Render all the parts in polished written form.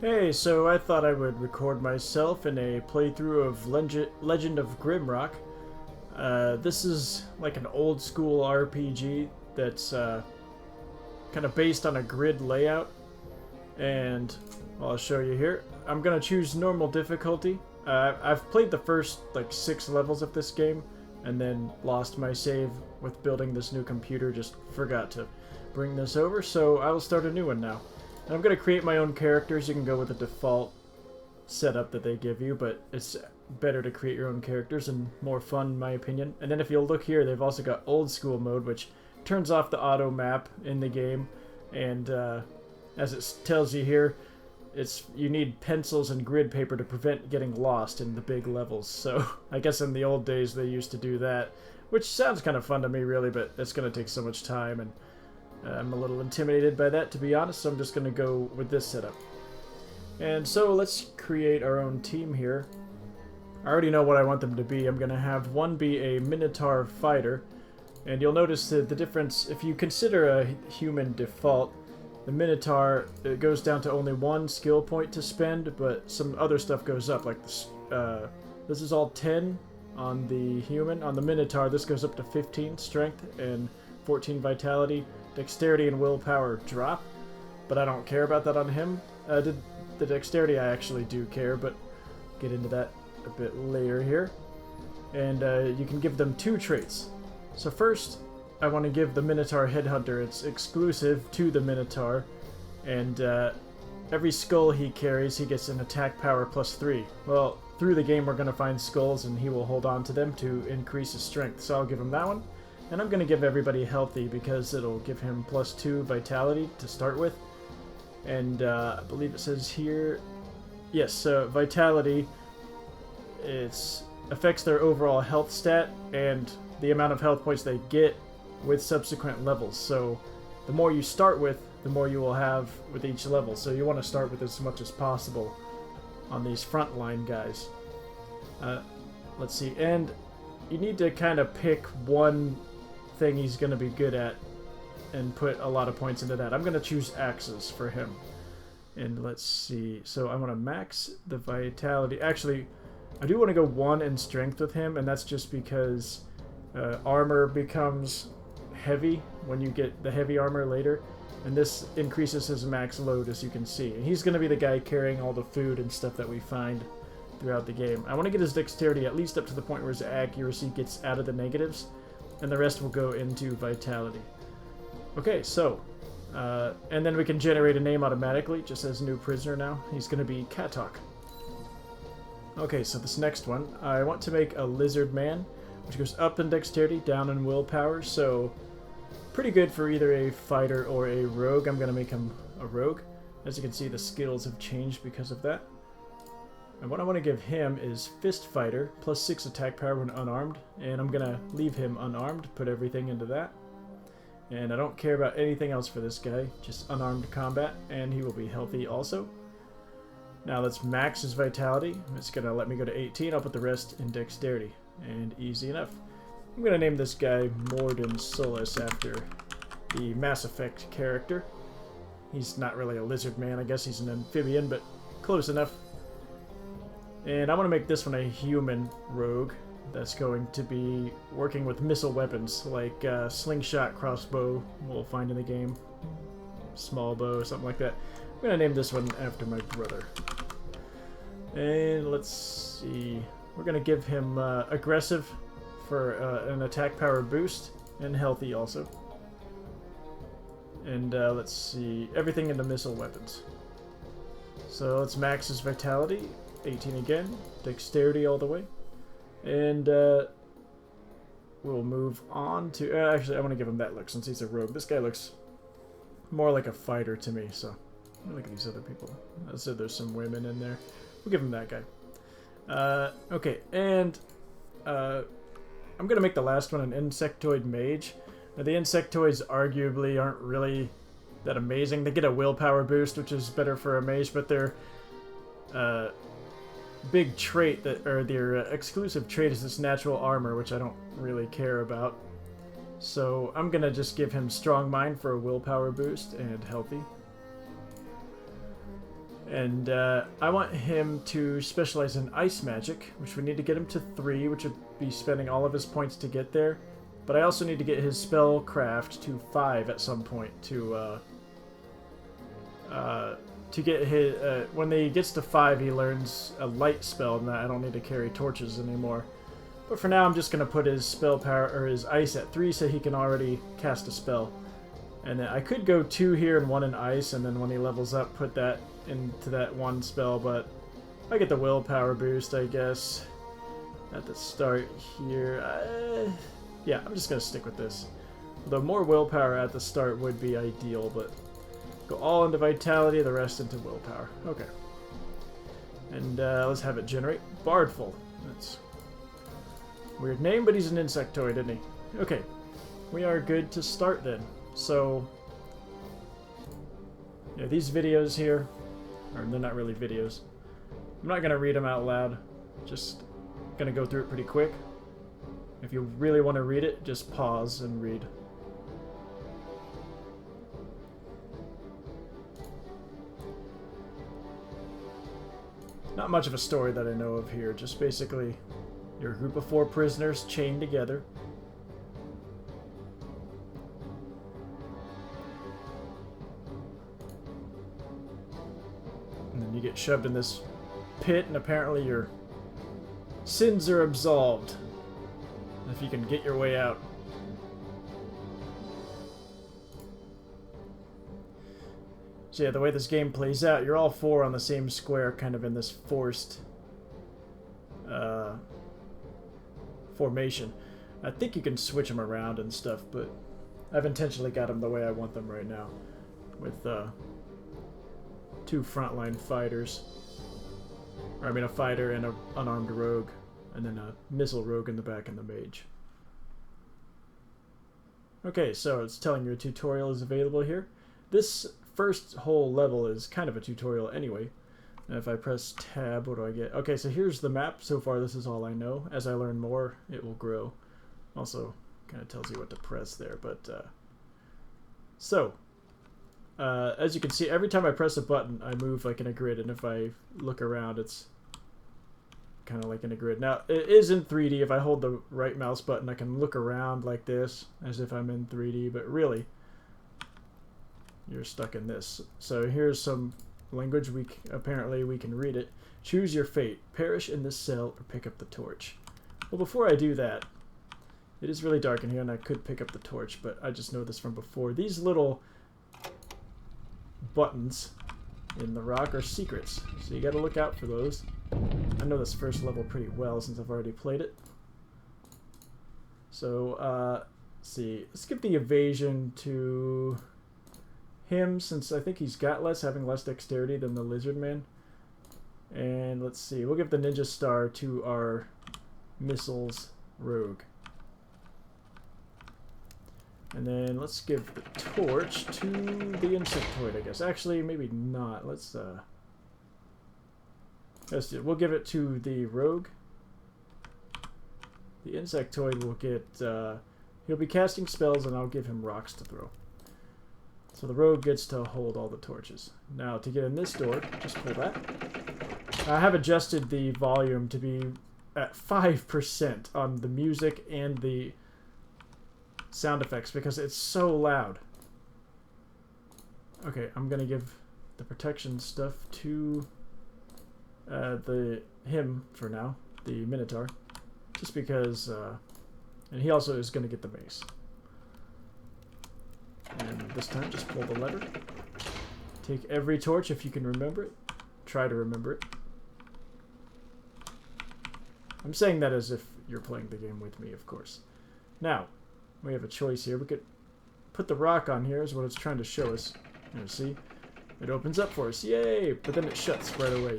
Hey, so I thought I would record myself in a playthrough of Legend of Grimrock. This is like an old school RPG that's kind of based on a grid layout, and I'll show you here. I'm gonna choose normal difficulty. I've played the first like 6 levels of this game, and then lost my save with building this new computer. Just forgot to bring this over, so I will start a new one now. And I'm going to create my own characters. You can go with the default setup that they give you, but it's better to create your own characters and more fun, in my opinion. And then if you'll look here, they've also got old school mode, which turns off the auto map in the game. And as it tells you here, you need pencils and grid paper to prevent getting lost in the big levels. So I guess in the old days they used to do that, which sounds kind of fun to me, really, but it's going to take so much time, and I'm a little intimidated by that, to be honest, so I'm just going to go with this setup. And so let's create our own team here. I already know what I want them to be. I'm going to have one be a Minotaur fighter, and you'll notice that the difference, if you consider a human default, the Minotaur, it goes down to only 1 skill point to spend, but some other stuff goes up, like this. This is all 10 on the human. On the Minotaur, this goes up to 15 strength and 14 vitality. Dexterity and willpower drop, but I don't care about that on him. The dexterity I actually do care, but get into that a bit later here. And you can give them 2 traits. So first, I want to give the Minotaur Headhunter. It's exclusive to the Minotaur, and every skull he carries, he gets an attack power +3. Well, through the game we're going to find skulls, and he will hold on to them to increase his strength, so I'll give him that one. And I'm going to give everybody healthy because it'll give him +2 vitality to start with. And I believe it says here, yes, vitality, it affects their overall health stat and the amount of health points they get with subsequent levels. So the more you start with, the more you will have with each level. So you want to start with as much as possible on these frontline guys. Let's see, and you need to kind of pick one thing he's going to be good at and put a lot of points into that. I'm going to choose axes for him. And let's see. So I want to max the vitality. Actually, I do want to go 1 in strength with him, and that's just because armor becomes heavy when you get the heavy armor later. And this increases his max load, as you can see. And he's going to be the guy carrying all the food and stuff that we find throughout the game. I want to get his dexterity at least up to the point where his accuracy gets out of the negatives, and the rest will go into vitality. Okay, so, and then we can generate a name automatically, just as new prisoner now. He's going to be Katok. Okay, so this next one, I want to make a lizard man, which goes up in dexterity, down in willpower, so pretty good for either a fighter or a rogue. I'm going to make him a rogue. As you can see, the skills have changed because of that. And what I want to give him is Fist Fighter, +6 attack power when unarmed, and I'm going to leave him unarmed, put everything into that. And I don't care about anything else for this guy, just unarmed combat, and he will be healthy also. Now let's max his vitality. It's going to let me go to 18, I'll put the rest in dexterity, and easy enough. I'm going to name this guy Morden Solus after the Mass Effect character. He's not really a lizard man, I guess he's an amphibian, but close enough. And I want to make this one a human rogue that's going to be working with missile weapons like slingshot, crossbow, we'll find in the game, small bow, something like that. I'm going to name this one after my brother. And let's see, we're going to give him aggressive for an attack power boost, and healthy also. And let's see, everything into missile weapons. So let's max his vitality. 18 again, dexterity all the way, and we'll move on to, actually I want to give him that look since he's a rogue. This guy looks more like a fighter to me, so look at these other people. I said there's some women in there. We'll give him that guy. Okay, and I'm gonna make the last one an insectoid mage. Now, the insectoids arguably aren't really that amazing. They get a willpower boost, which is better for a mage, but they're big trait or their exclusive trait is this natural armor, which I don't really care about. So I'm gonna just give him strong mind for a willpower boost and healthy. And I want him to specialize in ice magic, which we need to get him to 3, which would be spending all of his points to get there. But I also need to get his spellcraft to 5 at some point to get his... when he gets to 5, he learns a light spell, and I don't need to carry torches anymore. But for now, I'm just going to put his spell power, or his ice at 3, so he can already cast a spell. And then I could go 2 here and 1 in ice, and then when he levels up, put that into that 1 spell, but I get the willpower boost, I guess, at the start here. Yeah, I'm just going to stick with this. The more willpower at the start would be ideal, but go all into vitality, the rest into willpower. Okay. And let's have it generate. Bardful. That's a weird name, but he's an insectoid, isn't he? Okay. We are good to start then. So, yeah, these videos here, or they're not really videos. I'm not going to read them out loud. Just going to go through it pretty quick. If you really want to read it, just pause and read. Not much of a story that I know of here. Just basically, you're a group of 4 prisoners chained together. And then you get shoved in this pit, and apparently your sins are absolved. If you can get your way out. So yeah, the way this game plays out, you're all 4 on the same square, kind of in this forced formation. I think you can switch them around and stuff, but I've intentionally got them the way I want them right now, with 2 frontline fighters. Or I mean a fighter and an unarmed rogue, and then a missile rogue in the back and the mage. Okay, so it's telling you a tutorial is available here. This first whole level is kind of a tutorial anyway. And if I press tab, what do I get? Okay, so here's the map. So far, this is all I know. As I learn more, it will grow. Also, kind of tells you what to press there. But as you can see, every time I press a button, I move like in a grid. And if I look around, it's kind of like in a grid. Now, it is in 3D. If I hold the right mouse button, I can look around like this, as if I'm in 3D. But really, you're stuck in this. So here's some language. Apparently we can read it. Choose your fate. Perish in this cell or pick up the torch. Well, before I do that, it is really dark in here, and I could pick up the torch, but I just know this from before. These little buttons in the rock are secrets, so you got to look out for those. I know this first level pretty well since I've already played it. So, let's see. Let's give the evasion to him, since I think he's got less, having less dexterity than the lizard man. And let's see. We'll give the ninja star to our missiles rogue. And then let's give the torch to the insectoid, I guess. Actually, maybe not. Let's do it. We'll give it to the rogue. The insectoid will get... he'll be casting spells, and I'll give him rocks to throw. So the rogue gets to hold all the torches. Now, to get in this door, just pull that. I have adjusted the volume to be at 5% on the music and the sound effects because it's so loud. Okay, I'm gonna give the protection stuff to him for now, the Minotaur, just because, and he also is gonna get the mace. And this time, just pull the lever. Take every torch if you can remember it. Try to remember it. I'm saying that as if you're playing the game with me, of course. Now, we have a choice here. We could put the rock on here, is what it's trying to show us. You see? It opens up for us. Yay! But then it shuts right away.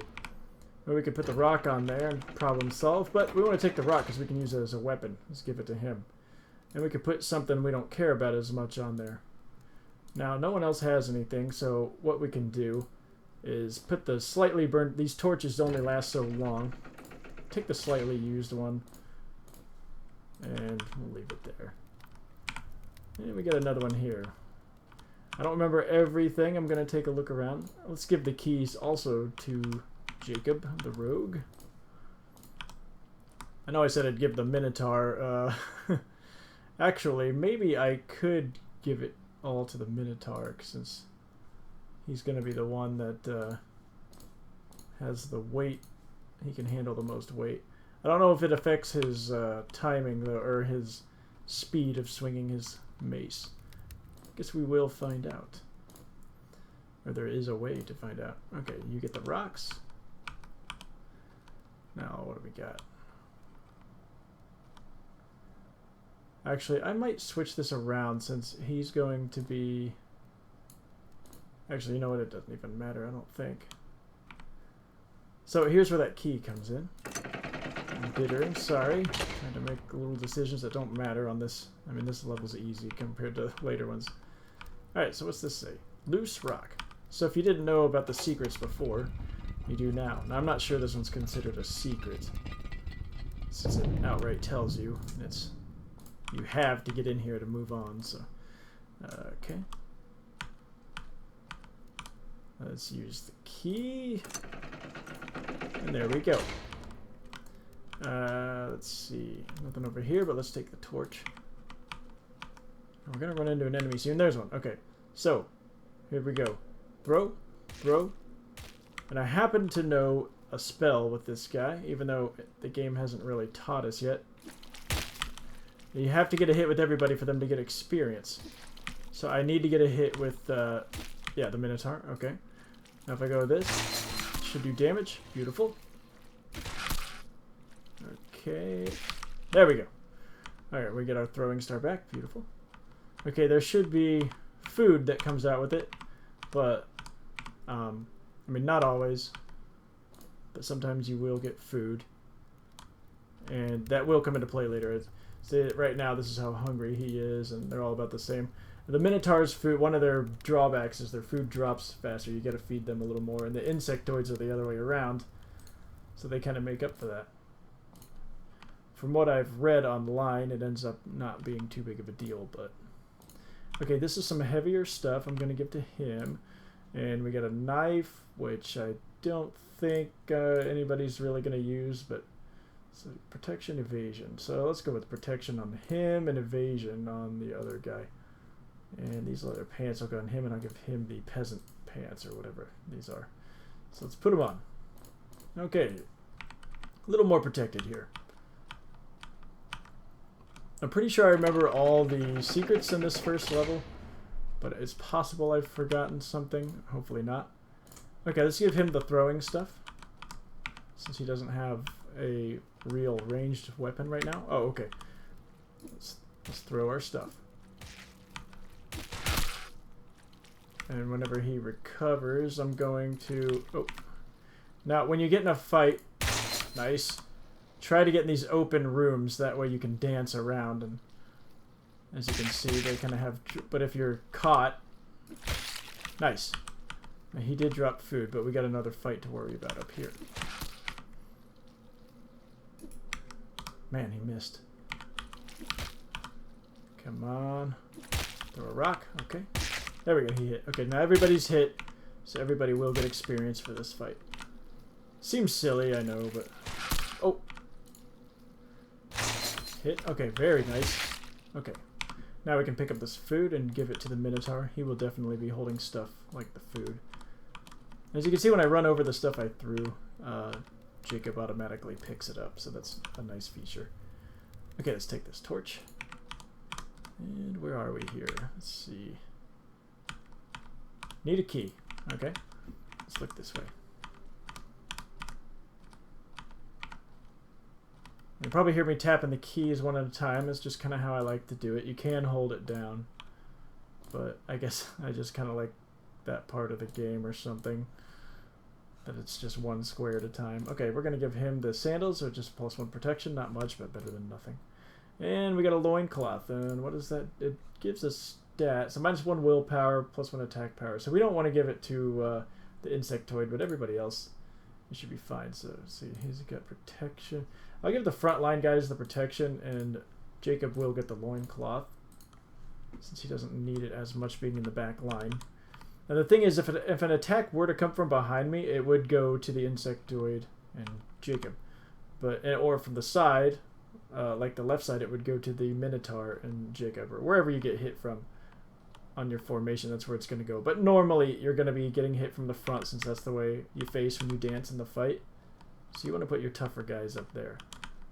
Or we could put the rock on there and problem solve, but we want to take the rock because we can use it as a weapon. Let's give it to him. And we could put something we don't care about as much on there. Now, no one else has anything, so what we can do is put the slightly burned... These torches only last so long. Take the slightly used one, and we'll leave it there. And we get another one here. I don't remember everything. I'm going to take a look around. Let's give the keys also to Jacob, the rogue. I know I said I'd give the Minotaur. Actually, maybe I could give it all to the Minotaur, since he's going to be the one that has the weight. He can handle the most weight. I don't know if it affects his timing, though, or his speed of swinging his mace. Guess we will find out. Or there is a way to find out. Okay, you get the rocks. Now, what do we got? Actually, I might switch this around since he's going to be... Actually, you know what? It doesn't even matter, I don't think. So here's where that key comes in. I'm bitter, sorry. Trying to make little decisions that don't matter on this. I mean, this level's easy compared to later ones. Alright, so what's this say? Loose rock. So if you didn't know about the secrets before, you do now. Now, I'm not sure this one's considered a secret, since it outright tells you it's you have to get in here to move on. So, okay. Let's use the key. And there we go. Let's see. Nothing over here, but let's take the torch. We're going to run into an enemy soon. There's one. Okay. So, here we go. Throw. Throw. And I happen to know a spell with this guy, even though the game hasn't really taught us yet. You have to get a hit with everybody for them to get experience. So I need to get a hit with, yeah, the Minotaur. Okay. Now if I go this, it should do damage. Beautiful. Okay. There we go. Alright, we get our throwing star back. Beautiful. Okay, there should be food that comes out with it. But, I mean, not always. But sometimes you will get food. And that will come into play later. So right now, this is how hungry he is, and they're all about the same. The Minotaur's food, one of their drawbacks is their food drops faster. You got to feed them a little more. And the insectoids are the other way around. So they kind of make up for that. From what I've read online, it ends up not being too big of a deal, but... Okay, this is some heavier stuff I'm going to give to him. And we got a knife, which I don't think anybody's really going to use, but... So, protection, evasion. So let's go with protection on him and evasion on the other guy. And these leather pants, I'll go on him, and I'll give him the peasant pants, or whatever these are. So let's put them on. Okay. A little more protected here. I'm pretty sure I remember all the secrets in this first level, but it's possible I've forgotten something. Hopefully not. Okay, let's give him the throwing stuff, since he doesn't have a real ranged weapon right now. Oh, okay. Let's throw our stuff. And whenever he recovers, I'm going to... Oh. Now, when you get in a fight... Nice. Try to get in these open rooms. That way you can dance around. And as you can see, they kind of have... But if you're caught... Nice. Now, he did drop food, but we got another fight to worry about up here. Man, he missed. Come on. Throw a rock. Okay. There we go. He hit. Okay, now everybody's hit, so everybody will get experience for this fight. Seems silly, I know, but... Oh! Hit. Okay, very nice. Okay. Now we can pick up this food and give it to the Minotaur. He will definitely be holding stuff like the food. As you can see, when I run over the stuff I threw, Jacob automatically picks it up, so that's a nice feature. Okay, let's take this torch. And where are we here? Let's see. Need a key. Okay. Let's look this way. You probably hear me tapping the keys one at a time. That's just kind of how I like to do it. You can hold it down, but I guess I just kind of like that part of the game or something. That it's just one square at a time. Okay, we're going to give him the sandals, or just +1 protection. Not much, but better than nothing. And we got a loincloth. And what is that? It gives us stat. So -1 willpower, +1 attack power. So we don't want to give it to the insectoid, but everybody else, it should be fine. So let's see, he's got protection. I'll give the front line guys the protection, and Jacob will get the loincloth. since he doesn't need it as much being in the back line. And the thing is, if an attack were to come from behind me, it would go to the Insectoid and Jacob. Or from the side, like the left side, it would go to the Minotaur and Jacob, or wherever you get hit from on your formation, that's where it's going to go. But normally, you're going to be getting hit from the front, since that's the way you face when you dance in the fight. So you want to put your tougher guys up there.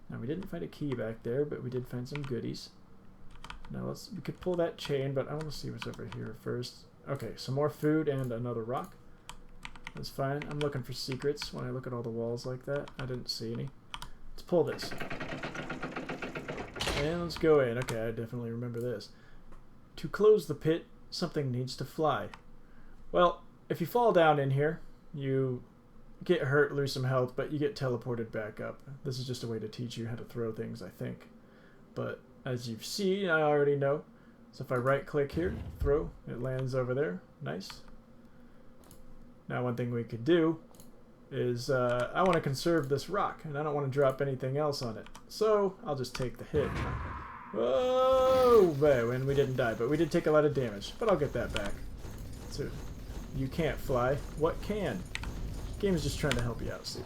Now, we didn't find a key back there, but we did find some goodies. Now, we could pull that chain, but I want to see what's over here first. Okay, some more food and another rock. That's fine. I'm looking for secrets when I look at all the walls like that. I didn't see any. Let's pull this. And let's go in. Okay, I definitely remember this. To close the pit, something needs to fly. Well, if you fall down in here, you get hurt, lose some health, but you get teleported back up. This is just a way to teach you how to throw things, I think. But as you've seen, I already know. So if I right-click here, throw, it lands over there. Nice. Now one thing we could do is I want to conserve this rock, and I don't want to drop anything else on it. So I'll just take the hit. Whoa! And we didn't die, but we did take a lot of damage. But I'll get that back. So you can't fly. What can? The game is just trying to help you out, see?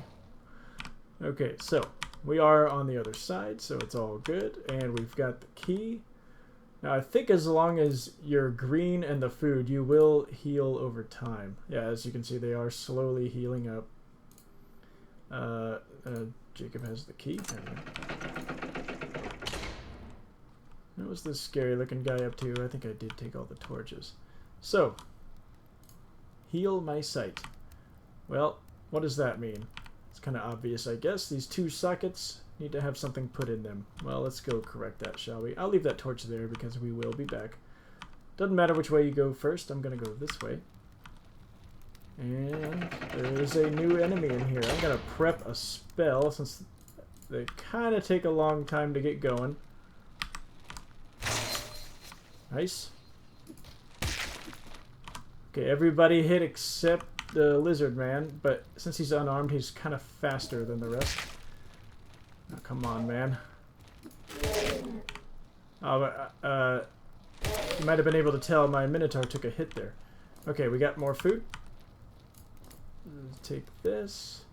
Okay, so we are on the other side, so it's all good. And we've got the key. Now, I think as long as you're green and the food, you will heal over time. Yeah, as you can see, they are slowly healing up. Jacob has the key. What was this scary-looking guy up to? I think I did take all the torches. So, heal my sight. Well, what does that mean? It's kind of obvious, I guess. These two sockets need to have something put in them. Well, let's go correct that, shall we? I'll leave that torch there because we will be back. Doesn't matter which way you go first. I'm going to go this way. And there's a new enemy in here. I'm going to prep a spell since they kind of take a long time to get going. Nice. Okay, everybody hit except the lizard man, but since he's unarmed, he's kind of faster than the rest. Oh, come on, man. Oh, you might have been able to tell my Minotaur took a hit there. Okay, we got more food. Let's take this.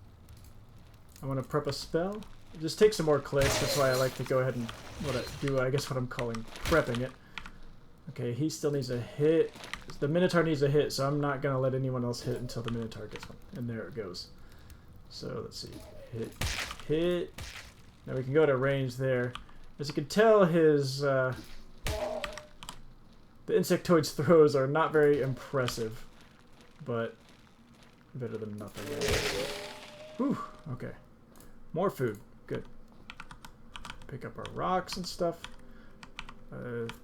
I want to prep a spell. Just take some more clicks. That's why I like to go ahead and do, I guess what I'm calling prepping it. Okay, he still needs a hit. The Minotaur needs a hit, so I'm not going to let anyone else hit until the Minotaur gets one. And there it goes. So, let's see. Hit. Now we can go to range there. As you can tell, his the Insectoid's throws are not very impressive, but better than nothing. Whew, okay. More food. Good. Pick up our rocks and stuff.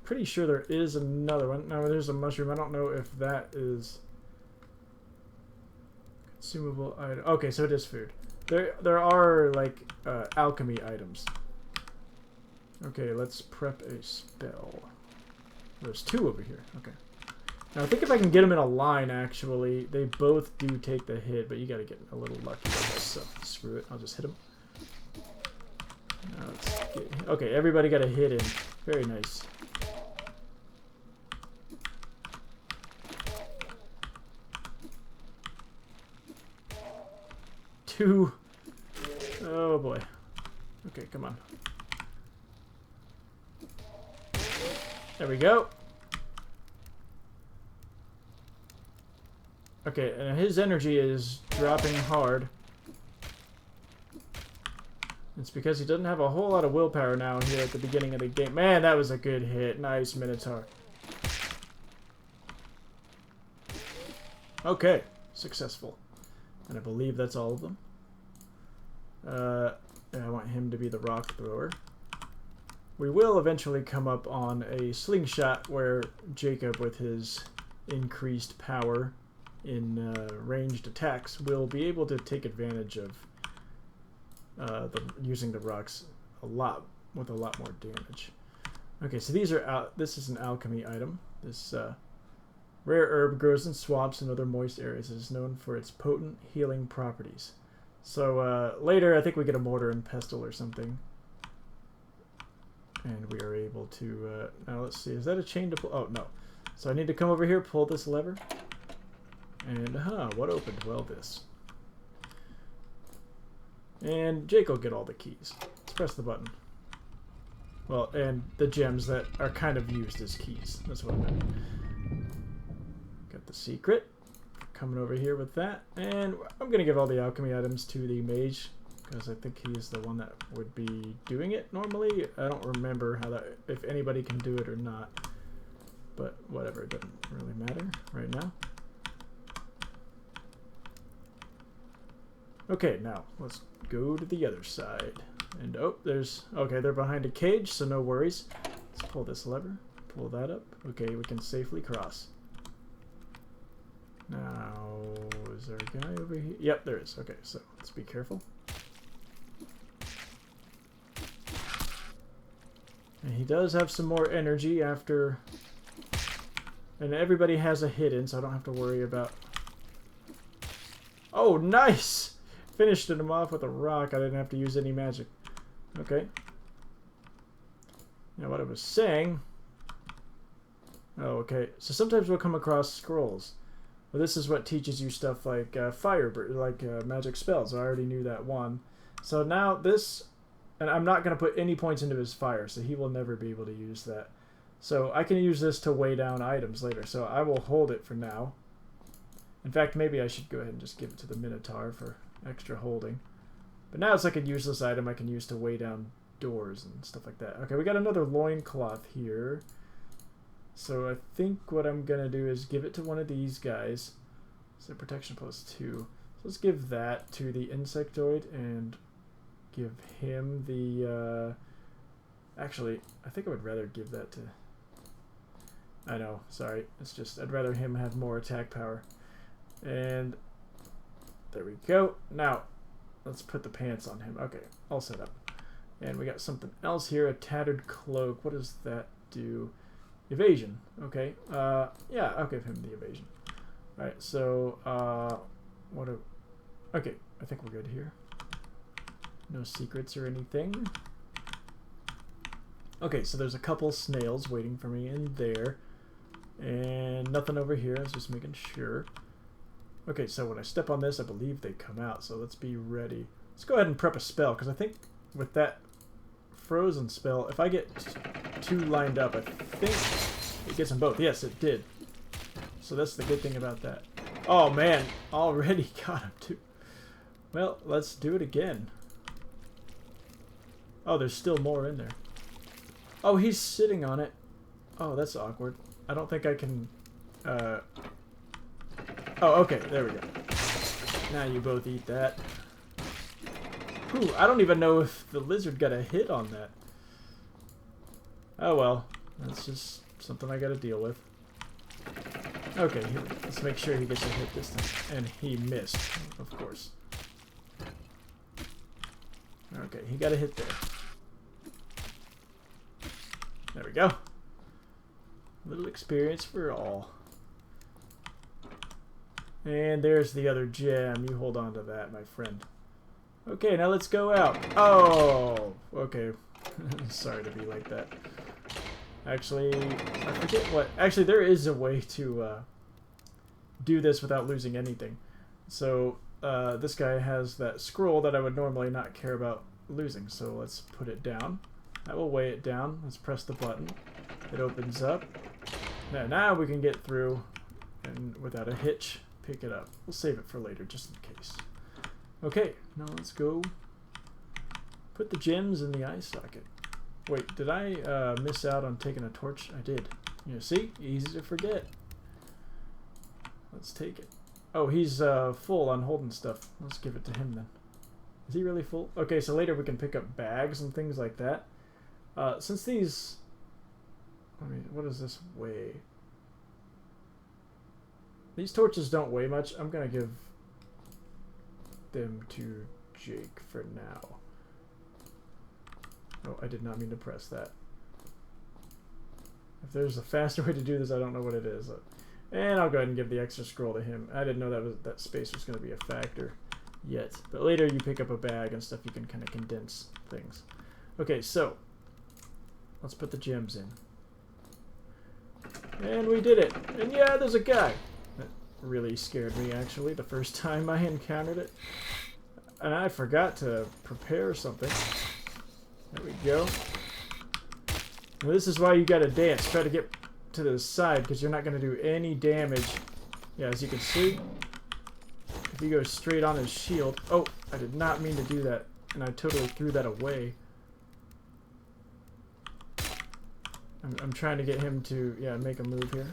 Pretty sure there is another one. No, there's a mushroom. I don't know if that is consumable item. Okay, so it is food. There are like alchemy items. Okay, let's prep a spell. There's two over here. Okay. Now I think if I can get them in a line, actually, they both do take the hit, but you got to get a little lucky with this. So screw it. I'll just hit them. Now let's get, okay, everybody got a hit in. Very nice. Two. Oh boy. Okay, come on. There we go. Okay, and his energy is dropping hard. It's because he doesn't have a whole lot of willpower now here at the beginning of the game. Man, that was a good hit. Nice, Minotaur. Okay, successful. And I believe that's all of them. I want him to be the rock thrower. We will eventually come up on a slingshot where Jacob, with his increased power in ranged attacks, will be able to take advantage of using the rocks with a lot more damage. Okay, so these are this is an alchemy item. This rare herb grows in swamps and other moist areas. It is known for its potent healing properties. So later, I think we get a mortar and pestle or something. And we are able to, now let's see, is that a chain to pull? Oh, no. So I need to come over here, pull this lever. And, what opened? Well, this. And Jake will get all the keys. Let's press the button. Well, and the gems that are kind of used as keys. That's what I meant. Got the secret. Coming over here with that. And I'm going to give all the alchemy items to the mage, because I think he's the one that would be doing it normally. I don't remember how that, if anybody can do it or not. But whatever, it doesn't really matter right now. Okay, now let's go to the other side. And oh, there's, okay, they're behind a cage, so no worries. Let's pull this lever, pull that up. Okay, we can safely cross. Now, is there a guy over here? Yep, there is. Okay, so let's be careful. And he does have some more energy after, and everybody has a hidden, so I don't have to worry about. Oh, nice! Finished him off with a rock. I didn't have to use any magic. Okay. Now what I was saying. Oh, okay. So sometimes we'll come across scrolls. Well, this is what teaches you stuff like magic spells. I already knew that one. So now this, and I'm not going to put any points into his fire, so he will never be able to use that. So I can use this to weigh down items later. So I will hold it for now. In fact, maybe I should go ahead and just give it to the Minotaur for extra holding. But now it's like a useless item I can use to weigh down doors and stuff like that. Okay, we got another loincloth here. So I think what I'm going to do is give it to one of these guys. So protection +2. So let's give that to the insectoid and give him the... actually, I think I would rather give that to... I know, sorry. It's just, I'd rather him have more attack power. And there we go. Now, let's put the pants on him. Okay, all set up. And we got something else here, a tattered cloak. What does that do? Evasion. Okay. Yeah, I'll give him the evasion. Alright, so, okay, I think we're good here. No secrets or anything. Okay, so there's a couple snails waiting for me in there. And nothing over here. I was just making sure. Okay, so when I step on this, I believe they come out. So let's be ready. Let's go ahead and prep a spell, because I think with that frozen spell, if I get two lined up, I think it gets them both. Yes, it did. So that's the good thing about that. Oh, man. Already got him, too. Well, let's do it again. Oh, there's still more in there. Oh, he's sitting on it. Oh, that's awkward. I don't think I can... Oh, okay. There we go. Now you both eat that. Whew, I don't even know if the lizard got a hit on that. Oh, well. That's just something I gotta deal with. Okay, here, let's make sure he gets a hit this time. And he missed, of course. Okay, he got a hit there. There we go. Little experience for all. And there's the other gem. You hold on to that, my friend. Okay, now let's go out. Oh, okay. Sorry to be like that. Actually, I forget what... Actually, there is a way to do this without losing anything. So, this guy has that scroll that I would normally not care about losing. So let's put it down. That will weigh it down. Let's press the button. It opens up. Now we can get through and without a hitch, pick it up. We'll save it for later just in case. Okay, now let's go put the gems in the eye socket. Wait, did I miss out on taking a torch? I did. You know, see? Easy to forget. Let's take it. Oh, he's full on holding stuff. Let's give it to him then. Is he really full? Okay, so later we can pick up bags and things like that. Since these... I mean, what does this weigh? These torches don't weigh much. I'm going to give them to Jake for now. Oh, I did not mean to press that. If there's a faster way to do this, I don't know what it is. And I'll go ahead and give the extra scroll to him. I didn't know that space was going to be a factor yet. But later you pick up a bag and stuff, you can kind of condense things. Okay, so let's put the gems in. And we did it. And yeah, there's a guy. That really scared me, actually, the first time I encountered it. And I forgot to prepare something. There we go. Well, this is why you gotta dance. Try to get to the side, because you're not gonna do any damage. Yeah, as you can see, if you go straight on his shield... Oh, I did not mean to do that, and I totally threw that away. I'm trying to get him to, yeah, make a move here.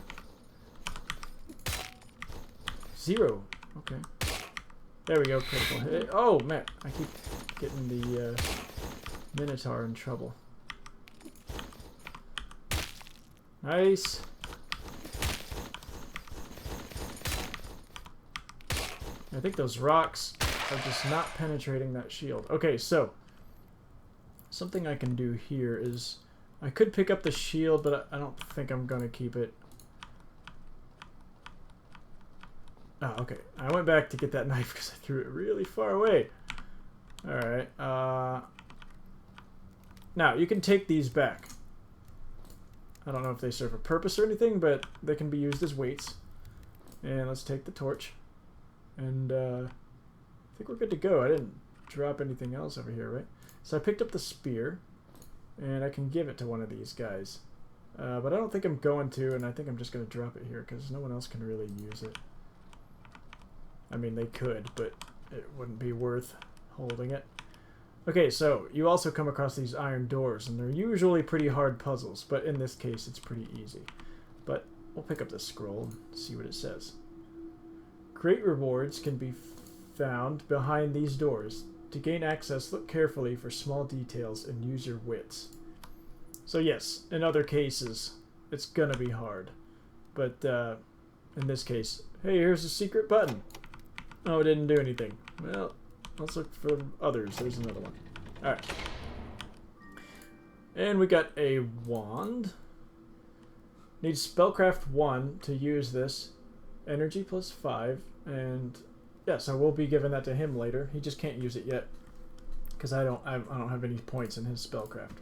0. Okay. There we go, critical hit. Oh, man, I keep getting the Minotaur in trouble. Nice. I think those rocks are just not penetrating that shield. Okay, so something I can do here is I could pick up the shield, but I don't think I'm going to keep it. Oh, okay. I went back to get that knife because I threw it really far away. Alright. Now, you can take these back. I don't know if they serve a purpose or anything, but they can be used as weights. And let's take the torch. And I think we're good to go. I didn't drop anything else over here, right? So I picked up the spear, and I can give it to one of these guys. But I don't think I'm going to, and I think I'm just going to drop it here, because no one else can really use it. I mean, they could, but it wouldn't be worth holding it. Okay, so you also come across these iron doors, and they're usually pretty hard puzzles, but in this case it's pretty easy. But we'll pick up this scroll and see what it says. Great rewards can be found behind these doors. To gain access, look carefully for small details and use your wits. So yes, in other cases, it's gonna be hard. But in this case, hey, here's a secret button. Oh, it didn't do anything. Well, let's look for others. There's another one. Alright. And we got a wand. Need spellcraft 1 to use this. Energy plus 5. And yeah, so we'll be giving that to him later. He just can't use it yet, because I don't have any points in his spellcraft.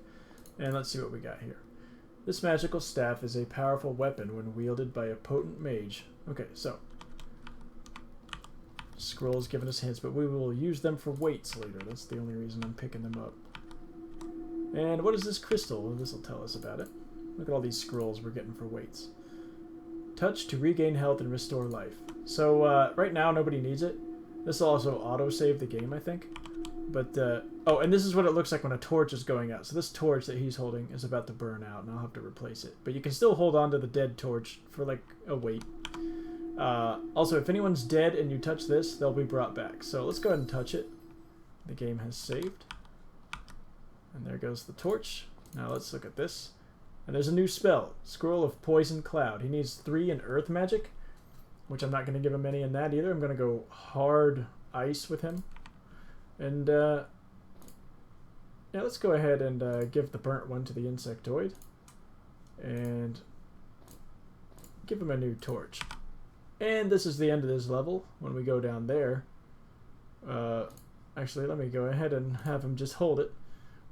And let's see what we got here. This magical staff is a powerful weapon when wielded by a potent mage. Okay, so scrolls giving us hints, but we will use them for weights later. That's the only reason I'm picking them up. And what is this crystal? Well, this will tell us about it. Look at all these scrolls we're getting for weights. Touch to regain health and restore life. So right now nobody needs it. This will also auto-save the game, I think. But oh, and this is what it looks like when a torch is going out. So this torch that he's holding is about to burn out, and I'll have to replace it. But you can still hold on to the dead torch for like a weight. Also, if anyone's dead and you touch this, they'll be brought back. So let's go ahead and touch it. The game has saved. And there goes the torch. Now let's look at this. And there's a new spell. Scroll of Poison Cloud. He needs 3 in Earth Magic, which I'm not going to give him any in that either. I'm going to go hard ice with him. And yeah, let's go ahead and give the burnt one to the insectoid. And give him a new torch. And this is the end of this level. When we go down there, actually, let me go ahead and have him just hold it.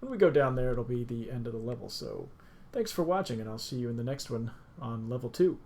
When we go down there, it'll be the end of the level. So thanks for watching, and I'll see you in the next one on level 2.